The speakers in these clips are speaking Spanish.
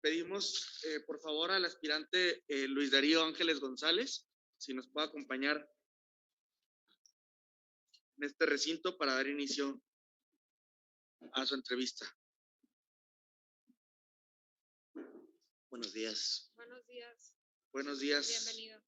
Pedimos, por favor, al aspirante Luis Darío Ángeles González, si nos puede acompañar en este recinto para dar inicio a su entrevista. Buenos días. Buenos días. Buenos días. Bienvenido.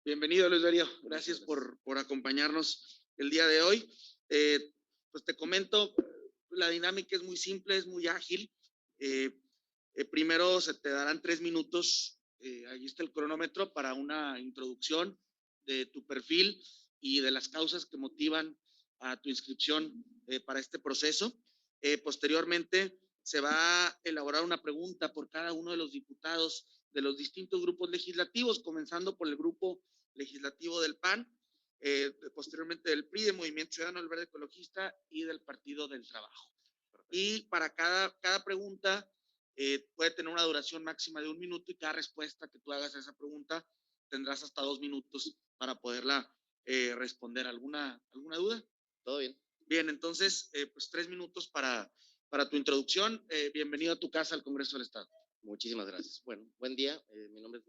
Bienvenido, Luis Darío. Gracias por acompañarnos el día de hoy. Pues te comento, la dinámica es muy simple, es muy ágil. Primero se te darán 3 minutos, ahí está el cronómetro para una introducción de tu perfil y de las causas que motivan a tu inscripción para este proceso. Posteriormente se va a elaborar una pregunta por cada uno de los diputados de los distintos grupos legislativos, comenzando por el grupo legislativo del PAN, posteriormente del PRI, del Movimiento Ciudadano del Verde Ecologista y del Partido del Trabajo. Y para cada pregunta puede tener una duración máxima de 1 minuto y cada respuesta que tú hagas a esa pregunta tendrás hasta 2 minutos para poderla responder. ¿Alguna duda? ¿Todo bien? Bien, entonces, pues 3 minutos para tu introducción. Bienvenido a tu casa al Congreso del Estado. Muchísimas gracias. Bueno, buen día. Mi nombre es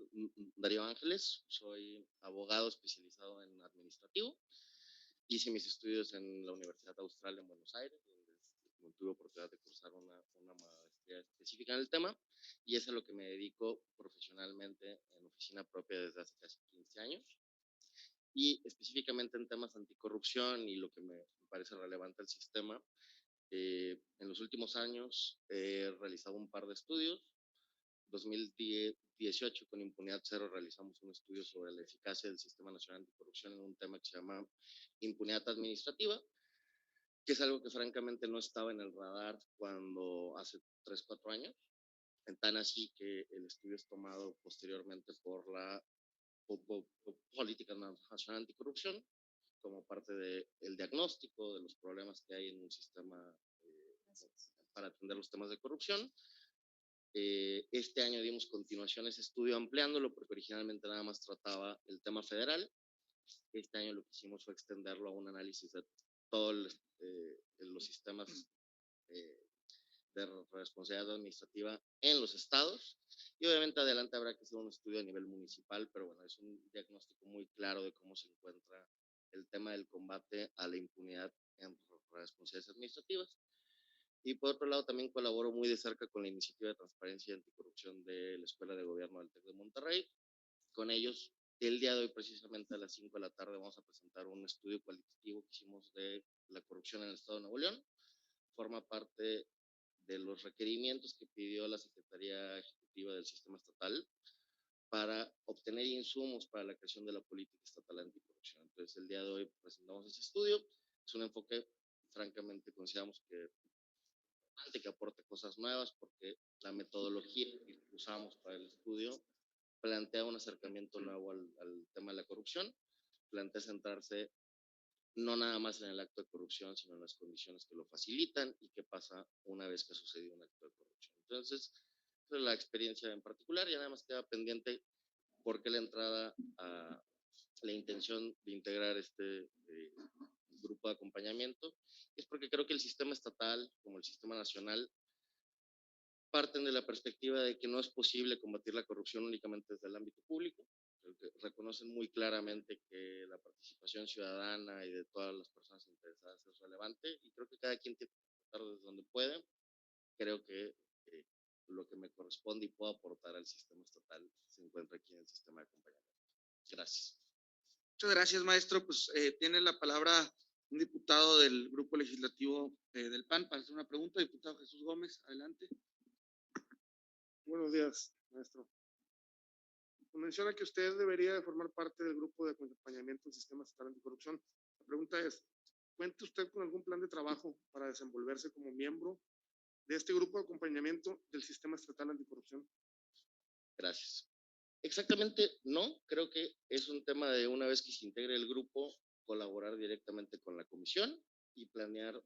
Darío Ángeles. Soy abogado especializado en administrativo. Hice mis estudios en la Universidad Austral en Buenos Aires, donde tuve oportunidad de cursar una maestría específica en el tema, y es a lo que me dedico profesionalmente en oficina propia desde hace casi 15 años, y específicamente en temas anticorrupción y lo que me parece relevante al sistema. En los últimos años he realizado un par de estudios. 2018, con Impunidad Cero, realizamos un estudio sobre la eficacia del Sistema Nacional Anticorrupción en un tema que se llama impunidad administrativa, que es algo que francamente no estaba en el radar cuando hace 3, 4 años, en tan así que el estudio es tomado posteriormente por la Política Nacional Anticorrupción como parte del diagnóstico de los problemas que hay en un sistema para atender los temas de corrupción. Este año dimos continuación a ese estudio ampliándolo porque originalmente nada más trataba el tema federal. Este año lo que hicimos fue extenderlo a un análisis de todos los sistemas de responsabilidad administrativa en los estados, y obviamente adelante habrá que hacer un estudio a nivel municipal, pero bueno, es un diagnóstico muy claro de cómo se encuentra el tema del combate a la impunidad en responsabilidades administrativas. Y por otro lado, también colaboro muy de cerca con la iniciativa de transparencia y anticorrupción de la Escuela de Gobierno del TEC de Monterrey. Con ellos, el día de hoy, precisamente a las 5 de la tarde, vamos a presentar un estudio cualitativo que hicimos de la corrupción en el Estado de Nuevo León. Forma parte de los requerimientos que pidió la Secretaría Ejecutiva del Sistema Estatal para obtener insumos para la creación de la política estatal anticorrupción. Entonces, el día de hoy presentamos ese estudio. Es un enfoque, francamente, consideramos que aporte cosas nuevas, porque la metodología que usamos para el estudio plantea un acercamiento nuevo al tema de la corrupción, plantea centrarse no nada más en el acto de corrupción, sino en las condiciones que lo facilitan y qué pasa una vez que ha sucedido un acto de corrupción. Entonces, esa es la experiencia en particular. Ya nada más queda pendiente por qué la entrada a la intención de integrar este grupo de acompañamiento. Es porque creo que el sistema estatal, como el sistema nacional, parten de la perspectiva de que no es posible combatir la corrupción únicamente desde el ámbito público. Reconocen muy claramente que la participación ciudadana y de todas las personas interesadas es relevante, y creo que cada quien tiene que aportar desde donde puede. Creo que lo que me corresponde y puedo aportar al sistema estatal se encuentra aquí en el sistema de acompañamiento. Gracias. Muchas gracias, maestro. Pues tiene la palabra un diputado del grupo legislativo del PAN para hacer una pregunta. Diputado Jesús Gómez, adelante. Buenos días, maestro. Menciona que usted debería de formar parte del grupo de acompañamiento del Sistema Estatal Anticorrupción. La pregunta es, ¿cuenta usted con algún plan de trabajo para desenvolverse como miembro de este grupo de acompañamiento del Sistema Estatal Anticorrupción? Gracias. Exactamente no, creo que es un tema de, una vez que se integre el grupo, colaborar directamente con la comisión y planear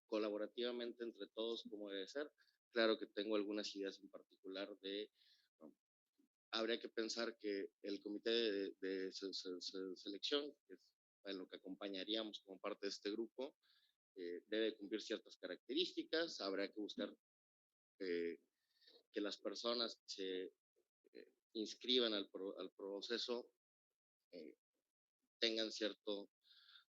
colaborativamente entre todos cómo debe ser. Claro que tengo algunas ideas en particular de, habría que pensar que el comité de selección, que es en lo que acompañaríamos como parte de este grupo, debe cumplir ciertas características. Habrá que buscar que las personas que se inscriban al proceso tengan cierto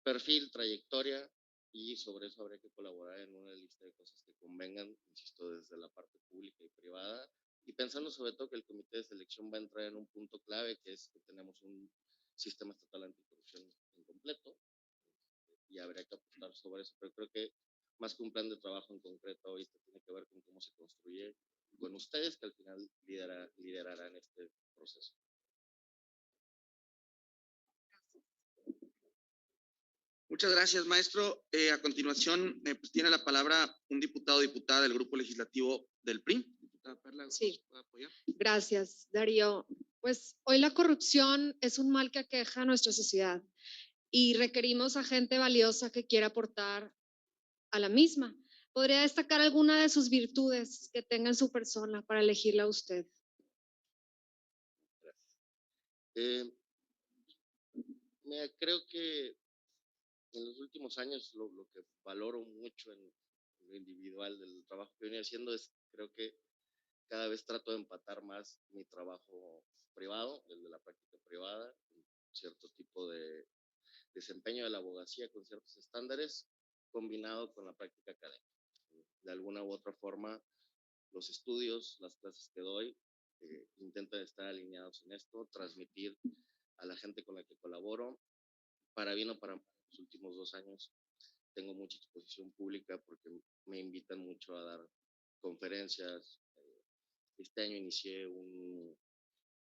perfil, trayectoria, y sobre eso habría que colaborar en una lista de cosas que convengan, insisto, desde la parte pública y privada, y pensando sobre todo que el comité de selección va a entrar en un punto clave, que es que tenemos un sistema estatal anticorrupción incompleto, y habría que apostar sobre eso, pero creo que más que un plan de trabajo en concreto, ahorita tiene que ver con cómo se construye con ustedes, que al final liderarán este proceso. Muchas gracias, maestro. A continuación, pues tiene la palabra un diputado o diputada del Grupo Legislativo del PRI. Diputada Perla, Sí. ¿puede apoyar? Gracias, Darío. Pues hoy la corrupción es un mal que aqueja a nuestra sociedad y requerimos a gente valiosa que quiera aportar a la misma. ¿Podría destacar alguna de sus virtudes que tenga en su persona para elegirla a usted? Gracias. Creo que en los últimos años lo que valoro mucho en lo individual del trabajo que venía haciendo es, creo que cada vez trato de empatar más mi trabajo privado, desde la práctica privada, cierto tipo de desempeño de la abogacía con ciertos estándares, combinado con la práctica académica. De alguna u otra forma, los estudios, las clases que doy, intentan estar alineados en esto, transmitir a la gente con la que colaboro, para bien o para mal. Los últimos 2 años tengo mucha exposición pública porque me invitan mucho a dar conferencias. Este año inicié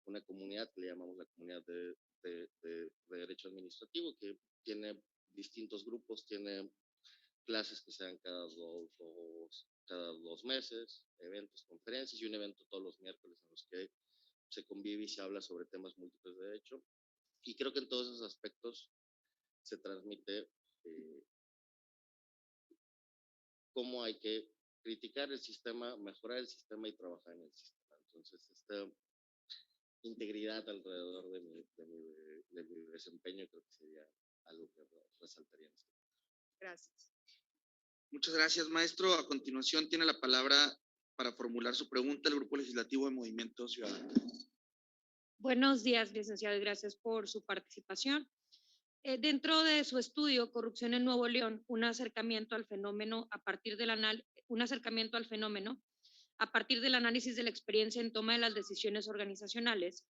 una comunidad que le llamamos la comunidad de derecho administrativo, que tiene distintos grupos, tiene clases que se dan cada dos meses, eventos, conferencias, y un evento todos los miércoles en los que se convive y se habla sobre temas múltiples de derecho. Y creo que en todos esos aspectos se transmite cómo hay que criticar el sistema, mejorar el sistema y trabajar en el sistema. Entonces, esta integridad alrededor de mi desempeño creo que sería algo que resaltaría en este caso. Gracias. Muchas gracias, maestro. A continuación tiene la palabra para formular su pregunta el Grupo Legislativo de Movimiento Ciudadano. Buenos días, licenciado, y gracias por su participación. Dentro de su estudio, Corrupción en Nuevo León, un acercamiento al fenómeno a partir del análisis de la experiencia en toma de las decisiones organizacionales,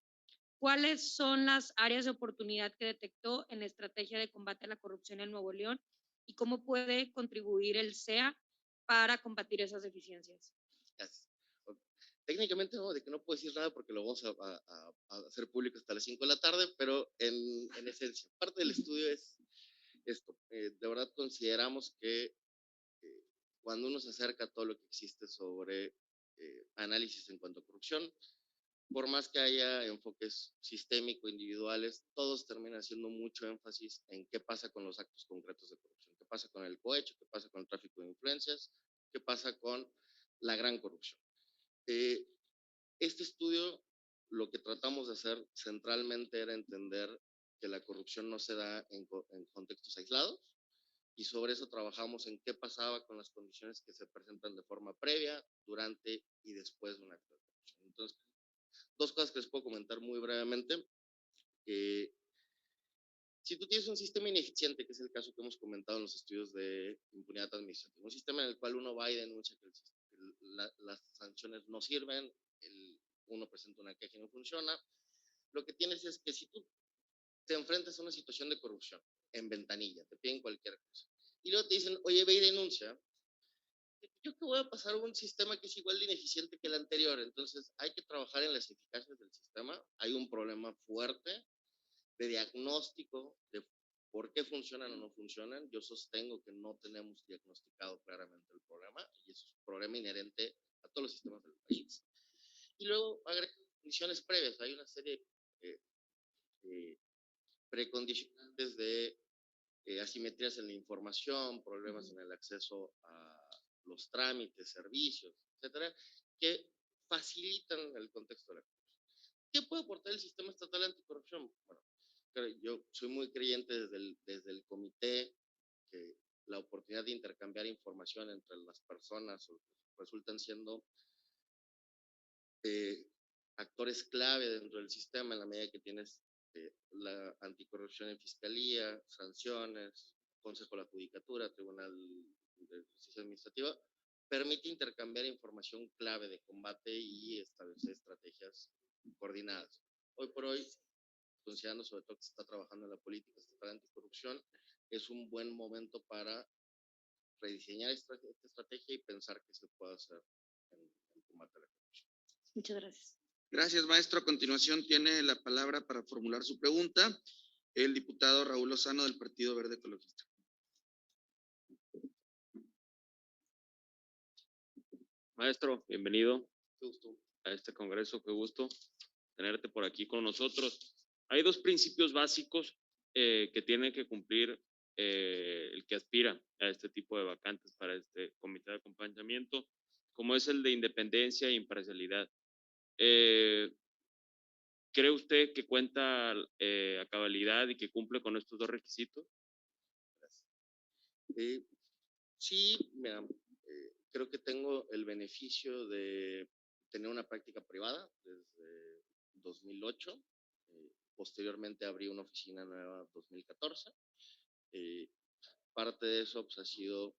¿cuáles son las áreas de oportunidad que detectó en la estrategia de combate a la corrupción en Nuevo León y cómo puede contribuir el SEA para combatir esas deficiencias? Gracias. Técnicamente no, de que no puedo decir nada porque lo vamos a hacer público hasta las 5 de la tarde, pero en esencia, parte del estudio es esto. De verdad consideramos que cuando uno se acerca a todo lo que existe sobre análisis en cuanto a corrupción, por más que haya enfoques sistémicos, individuales, todos terminan haciendo mucho énfasis en qué pasa con los actos concretos de corrupción, qué pasa con el cohecho, qué pasa con el tráfico de influencias, qué pasa con la gran corrupción. Este estudio, lo que tratamos de hacer centralmente era entender que la corrupción no se da en contextos aislados, y sobre eso trabajamos en qué pasaba con las condiciones que se presentan de forma previa, durante y después de un acto de corrupción. Entonces, 2 cosas que les puedo comentar muy brevemente. Si tú tienes un sistema ineficiente, que es el caso que hemos comentado en los estudios de impunidad administrativa, un sistema en el cual uno va y denuncia que las sanciones no sirven, uno presenta una queja y no funciona, lo que tienes es que si tú te enfrentas a una situación de corrupción en ventanilla, te piden cualquier cosa, y luego te dicen, oye, ve y denuncia, yo que voy a pasar un sistema que es igual de ineficiente que el anterior. Entonces hay que trabajar en las eficacias del sistema. Hay un problema fuerte de diagnóstico de por qué funcionan o no funcionan. Yo sostengo que no tenemos diagnosticado claramente el problema, y eso es un problema inherente a todos los sistemas del país. Y luego agrega condiciones previas. Hay una serie de precondicionantes de asimetrías en la información, problemas en el acceso a los trámites, servicios, etcétera, que facilitan el contexto de la corrupción. ¿Qué puede aportar el sistema estatal anticorrupción? Bueno, yo soy muy creyente desde el comité que la oportunidad de intercambiar información entre las personas resultan siendo actores clave dentro del sistema en la medida que tienes la anticorrupción en fiscalía, sanciones, Consejo de la Judicatura, Tribunal de Justicia Administrativa, permite intercambiar información clave de combate y establecer estrategias coordinadas. Hoy por hoy, considerando sobre todo que se está trabajando en la política estatal anticorrupción, es un buen momento para rediseñar esta estrategia y pensar qué se puede hacer en combate a la corrupción. Muchas gracias. Gracias, maestro. A continuación tiene la palabra para formular su pregunta el diputado Raúl Lozano del Partido Verde Ecologista. Maestro, bienvenido Qué gusto. a este congreso. Qué gusto tenerte por aquí con nosotros. Hay dos principios básicos que tiene que cumplir el que aspira a este tipo de vacantes para este comité de acompañamiento, como es el de independencia e imparcialidad. ¿Cree usted que cuenta a cabalidad y que cumple con estos dos requisitos? Sí, mira, creo que tengo el beneficio de tener una práctica privada desde 2008. Posteriormente abrí una oficina nueva en 2014. Parte de eso pues, ha sido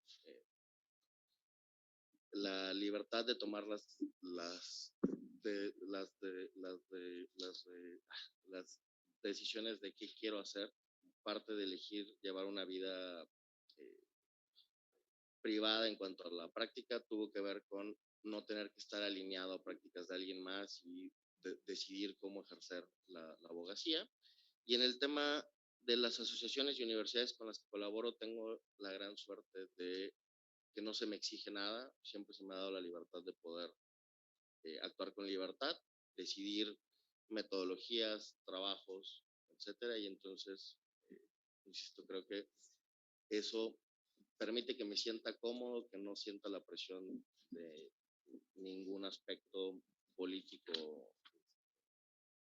la libertad de tomar las decisiones de qué quiero hacer. Parte de elegir llevar una vida privada en cuanto a la práctica tuvo que ver con no tener que estar alineado a prácticas de alguien más y decidir cómo ejercer la abogacía. Y en el tema de las asociaciones y universidades con las que colaboro, tengo la gran suerte de que no se me exige nada, siempre se me ha dado la libertad de poder actuar con libertad, decidir metodologías, trabajos, etcétera, y entonces, insisto, creo que eso permite que me sienta cómodo, que no sienta la presión de ningún aspecto político,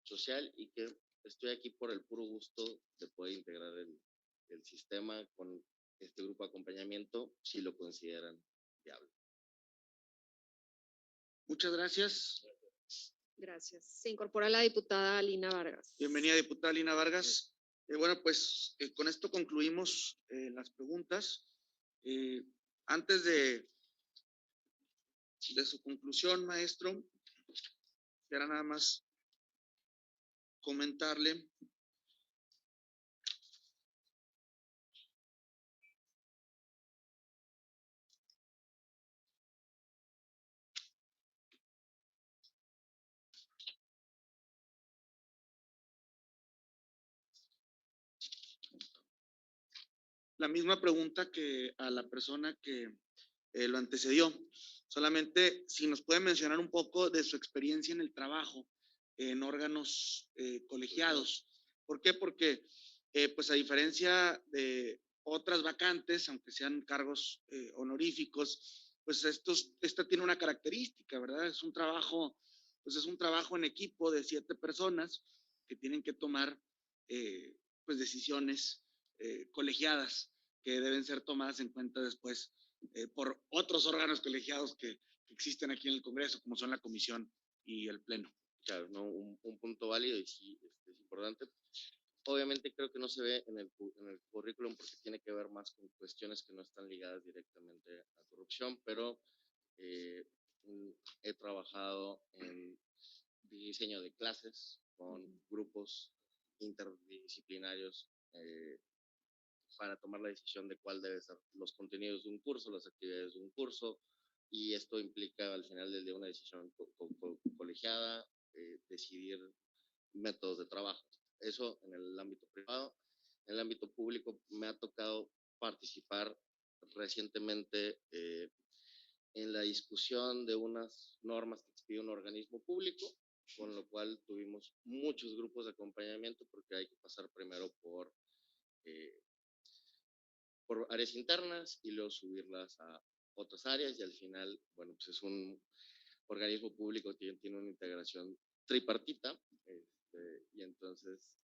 social, y que estoy aquí por el puro gusto de poder integrar el sistema con este grupo de acompañamiento, si lo consideran viable. Muchas gracias. Gracias. Se incorpora la diputada Lina Vargas. Bienvenida, diputada Lina Vargas. Bueno, pues con esto concluimos las preguntas. Antes de su conclusión, maestro, quisiera nada más comentarle la misma pregunta que a la persona que lo antecedió. Solamente si nos puede mencionar un poco de su experiencia en el trabajo en órganos colegiados. ¿Por qué? Porque, pues a diferencia de otras vacantes, aunque sean cargos honoríficos, pues esta tiene una característica, ¿verdad? Es un trabajo, pues es un trabajo en equipo de 7 personas que tienen que tomar, pues decisiones colegiadas que deben ser tomadas en cuenta después por otros órganos colegiados que existen aquí en el Congreso, como son la comisión y el pleno. Claro, ¿no? Un punto válido y sí es importante. Obviamente creo que no se ve en el currículum porque tiene que ver más con cuestiones que no están ligadas directamente a corrupción, pero he trabajado en diseño de clases con grupos interdisciplinarios para tomar la decisión de cuál deben ser los contenidos de un curso, las actividades de un curso, y esto implica al final del día una decisión colegiada, decidir métodos de trabajo. Eso en el ámbito privado. En el ámbito público me ha tocado participar recientemente en la discusión de unas normas que expide un organismo público, con lo cual tuvimos muchos grupos de acompañamiento porque hay que pasar primero por áreas internas y luego subirlas a otras áreas y al final, bueno, pues es un organismo público que tiene una integración tripartita y entonces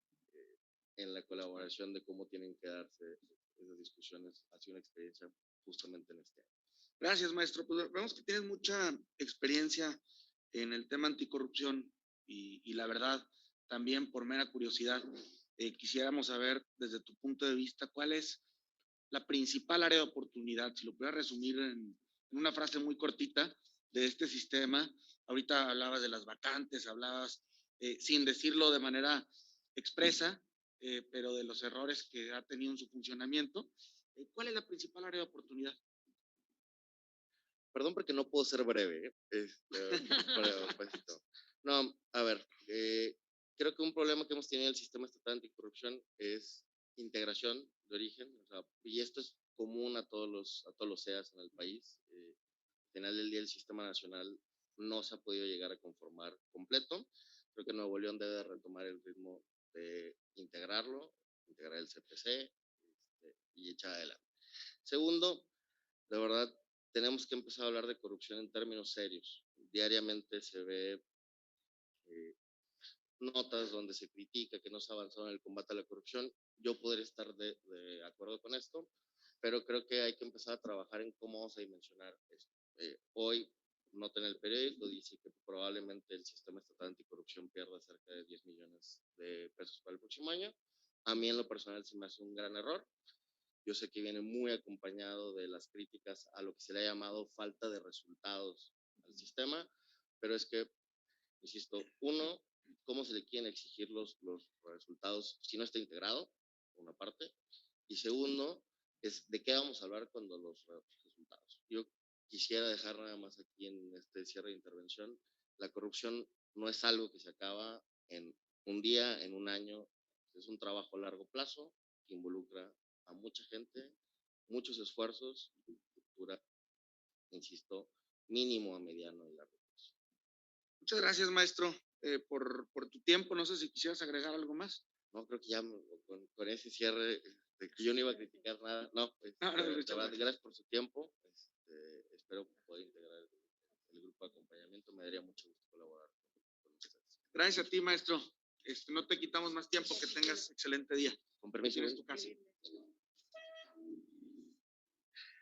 en la colaboración de cómo tienen que darse esas discusiones ha sido una experiencia justamente en este año. Gracias, maestro. Pues vemos que tienes mucha experiencia en el tema anticorrupción y la verdad, también por mera curiosidad, quisiéramos saber desde tu punto de vista cuál es la principal área de oportunidad, si lo pudieras resumir en una frase muy cortita de este sistema. Ahorita hablabas de las vacantes, hablabas sin decirlo de manera expresa, pero de los errores que ha tenido en su funcionamiento. ¿Cuál es la principal área de oportunidad? Perdón porque no puedo ser breve, pues, no, a ver, creo que un problema que hemos tenido en el sistema estatal anticorrupción es integración de origen, o sea, y esto es común a todos los CEAs en el país. Al final del día el sistema nacional no se ha podido llegar a conformar completo. Creo que Nuevo León debe retomar el ritmo de integrarlo, integrar el CPC y echar adelante. Segundo, de verdad, tenemos que empezar a hablar de corrupción en términos serios. Diariamente se ve notas donde se critica que no se ha avanzado en el combate a la corrupción. Yo podría estar de acuerdo con esto, pero creo que hay que empezar a trabajar en cómo vamos a dimensionar esto. Hoy, nota en el periódico, dice que probablemente el sistema estatal anticorrupción pierda cerca de 10 millones de pesos para el próximo año. A mí en lo personal se me hace un gran error. Yo sé que viene muy acompañado de las críticas a lo que se le ha llamado falta de resultados al sistema, pero es que, insisto, uno, ¿cómo se le quieren exigir los resultados si no está integrado? Una parte. Y segundo, es de qué vamos a hablar cuando los resultados. Yo quisiera dejar nada más aquí en este cierre de intervención, la corrupción no es algo que se acaba en un día, en un año, es un trabajo a largo plazo que involucra a mucha gente, muchos esfuerzos y cultura, insisto, mínimo a mediano y largo plazo. Muchas gracias, maestro, por tu tiempo. No sé si quisieras agregar algo más. No, creo que ya con ese cierre, que yo no iba a criticar nada. No, de verdad, gracias por su tiempo. Espero poder integrar el grupo de acompañamiento. Me daría mucho gusto colaborar con ustedes. Gracias a ti, maestro. No te quitamos más tiempo. Que tengas excelente día. Con permiso. Tienes tu casa.